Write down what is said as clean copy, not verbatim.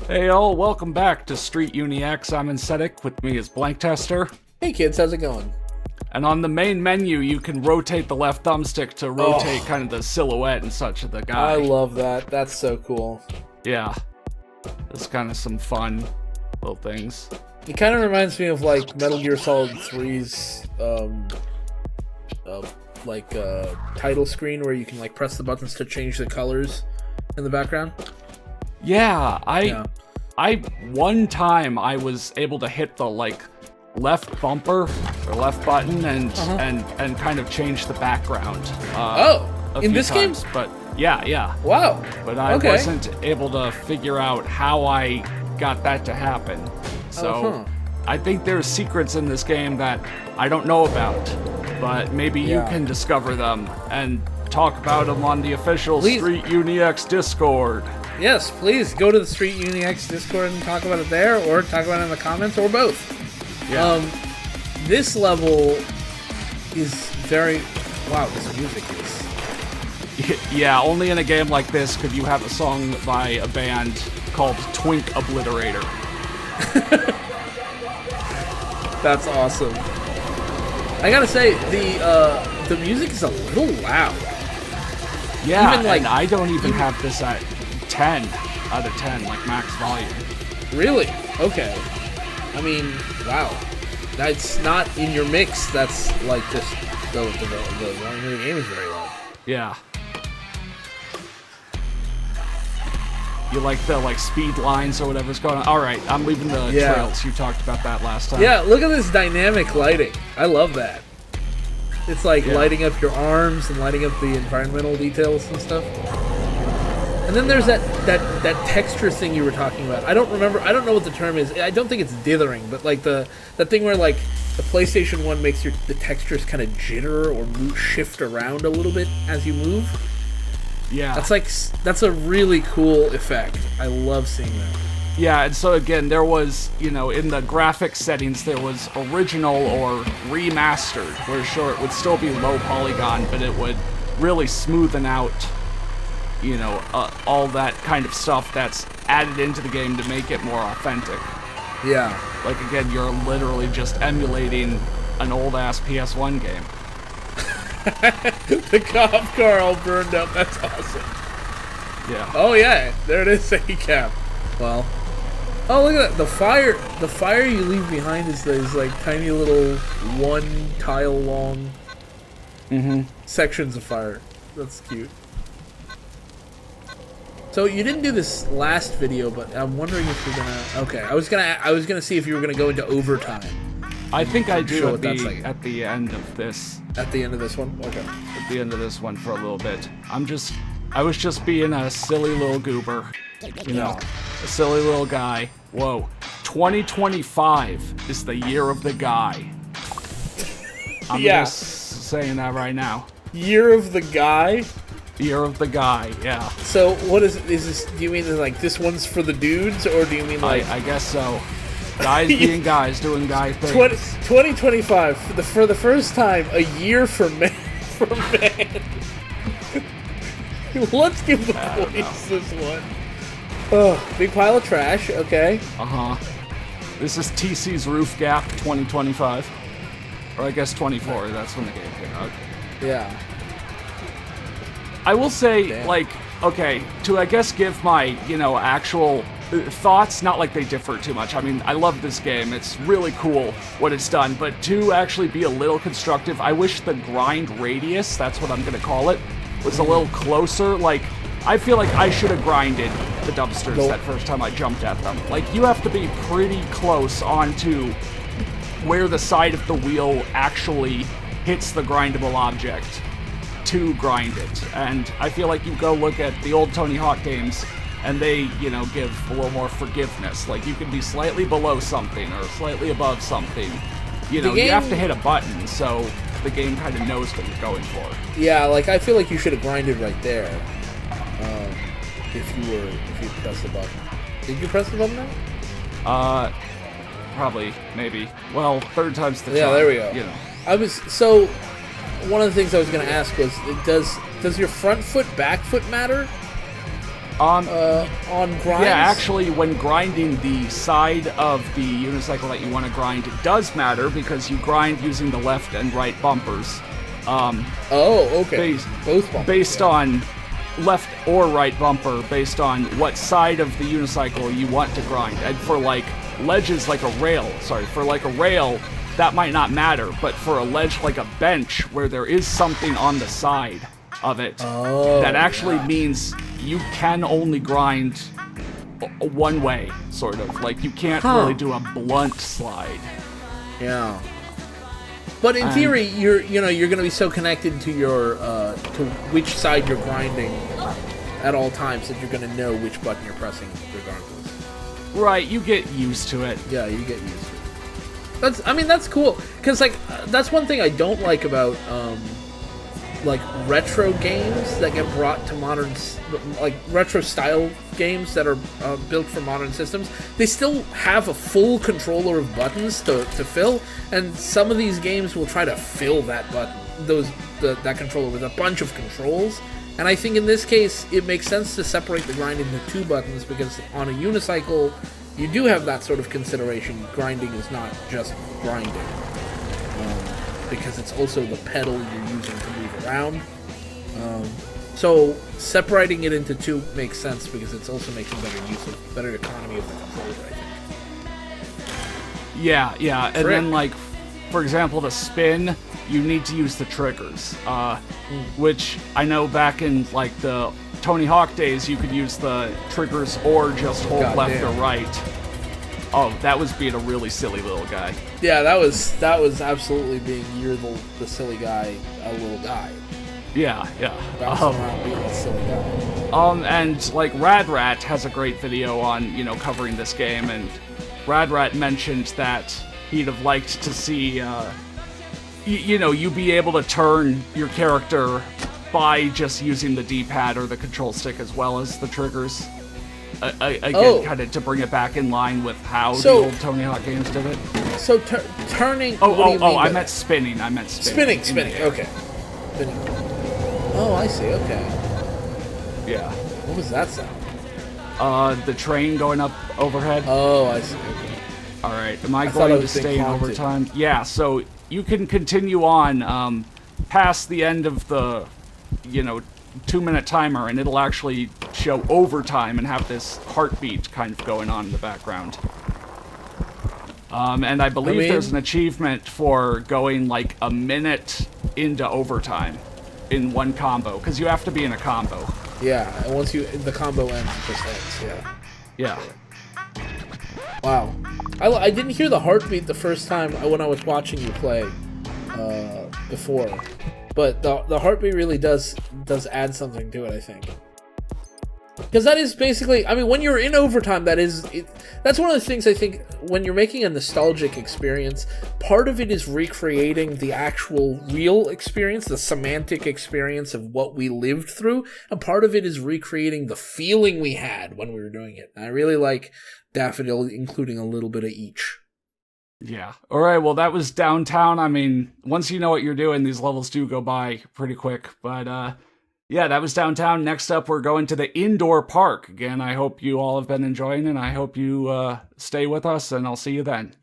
Hey all, welcome back to Street Uni X. I'm Insetic, with me is Blank Tester. Hey kids, how's it going? And on the main menu, you can rotate the left thumbstick to rotate kind of the silhouette and such of the guy. I love that. That's so cool. Yeah. It's kind of some fun little things. It kind of reminds me of like Metal Gear Solid 3's title screen where you can like press the buttons to change the colors in the background. Yeah, one time I was able to hit the like left bumper or left button and kind of change the background. In this game? But yeah. Wow. But I wasn't able to figure out how I got that to happen. So I think there's secrets in this game that I don't know about, but maybe you can discover them and talk about them on the official Street Uni X Discord. Yes, please go to the Street Uni X Discord and talk about it there, or talk about it in the comments, or both. Yeah. This level is very... Wow, this music is... Yeah, only in a game like this could you have a song by a band called Twink Obliterator. That's awesome. I gotta say, the music is a little loud. Yeah, even, like, and I don't even have this at 10 out of 10, like max volume. Really? Okay. I mean, wow. That's not in your mix. That's like just the volume of the game is very loud. Yeah. You like the speed lines or whatever's going on. All right, I'm leaving the trails. You talked about that last time. Yeah, look at this dynamic lighting. I love that. It's like lighting up your arms and lighting up the environmental details and stuff. And then there's that texture thing you were talking about. I don't know what the term is. I don't think it's dithering, but like that thing where like the PlayStation 1 makes the textures kind of jitter or shift around a little bit as you move. Yeah. That's a really cool effect. I love seeing that. Yeah, and so again, there was, in the graphic settings, there was original or remastered, where sure, it would still be low polygon, but it would really smoothen out, all that kind of stuff that's added into the game to make it more authentic. Yeah. Like, again, you're literally just emulating an old-ass PS1 game. The cop car all burned up, that's awesome. Yeah. Oh yeah, there it is, A-cap. Well... Oh, look at that. The fire you leave behind is these, like, tiny little one-tile-long sections of fire. That's cute. So, you didn't do this last video, but I'm wondering if you're gonna... Okay, I was gonna see if you were gonna go into overtime. I think I do at the end of this. At the end of this one? Okay. At the end of this one for a little bit. I was just being a silly little goober. A silly little guy. Whoa. 2025 is the year of the guy. I'm just saying that right now. Year of the guy? Year of the guy, yeah. So, what is this? Do you mean like this one's for the dudes, or do you mean like... I guess so. Guys being guys, doing guy things. 2025, for the first time, a year for men. Let's give the police this one. Oh, big pile of trash, okay. This is TC's Roof Gap 2025. Or I guess 24, that's when the game came out. Yeah. I will say, to I guess give my, actual thoughts, not like they differ too much. I mean, I love this game. It's really cool what it's done, but to actually be a little constructive, I wish the grind radius, that's what I'm going to call it, was a little closer. Like, I feel like I should have grinded the dumpsters that first time I jumped at them. Like, you have to be pretty close onto where the side of the wheel actually hits the grindable object to grind it. And I feel like you go look at the old Tony Hawk games, and they, give a little more forgiveness. Like, you can be slightly below something or slightly above something. You have to hit a button, so the game kind of knows what you're going for. Yeah, like, I feel like you should have grinded right there. If you pressed the button. Did you press the button now? Probably, maybe. Well, third time's the charm. Yeah, there we go. One of the things I was going to ask was, does your front foot, back foot matter? on grinds? Yeah, actually, when grinding the side of the unicycle that you want to grind, it does matter because you grind using the left and right bumpers. Okay. Both bumpers. Based on left or right bumper, based on what side of the unicycle you want to grind. And for like ledges like a rail, that might not matter, but for a ledge like a bench where there is something on the side of it, that actually means you can only grind one way, sort of. Like, you can't really do a blunt slide. Yeah. But in theory, you're going to be so connected to your to which side you're grinding at all times that you're going to know which button you're pressing regardless. Right, you get used to it. Yeah, you get used to it. That's cool, because like that's one thing I don't like about like retro games that get brought to modern, like retro style games that are built for modern systems. They still have a full controller of buttons to fill, and some of these games will try to fill that button, that controller with a bunch of controls. And I think in this case, it makes sense to separate the grind into two buttons, because on a unicycle, you do have that sort of consideration. Grinding is not just grinding, because it's also the pedal you're using to move around. So separating it into two makes sense, because it's also making better economy of the controller, I think. Yeah. And then, like, for example, the spin, you need to use the triggers, which I know back in, like, the Tony Hawk days, you could use the triggers or just hold left or right. Oh, that was being a really silly little guy. Yeah, that was absolutely being you're the silly guy, a little guy. Yeah. Bouncing around being a silly guy. And like Rad Rat has a great video on, covering this game, and Rad Rat mentioned that he'd have liked to see, you be able to turn your character by just using the D-pad or the control stick as well as the triggers. Again, kind of to bring it back in line with how the old Tony Hawk games did it. So turning. I meant spinning. Spinning. Okay. Spinning. Oh, I see. Okay. Yeah. What was that sound? The train going up overhead. Oh, I see. Okay. All right. Am I going to stay in overtime? Yeah. So you can continue on past the end of the, 2-minute timer, and it'll actually show overtime and have this heartbeat kind of going on in the background. And I believe there's an achievement for going like a minute into overtime in one combo, because you have to be in a combo. Yeah, and once the combo ends, it just ends. Yeah. Wow. I didn't hear the heartbeat the first time when I was watching you play before. But the heartbeat really does add something to it, I think. Because that is basically, when you're in overtime, that's one of the things I think, when you're making a nostalgic experience, part of it is recreating the actual real experience, the semantic experience of what we lived through, and part of it is recreating the feeling we had when we were doing it. And I really like Daffodil including a little bit of each. Yeah. All right. Well, that was Downtown. Once you know what you're doing, these levels do go by pretty quick. But, yeah, that was Downtown. Next up, we're going to the indoor park. Again, I hope you all have been enjoying, and I hope you stay with us, and I'll see you then.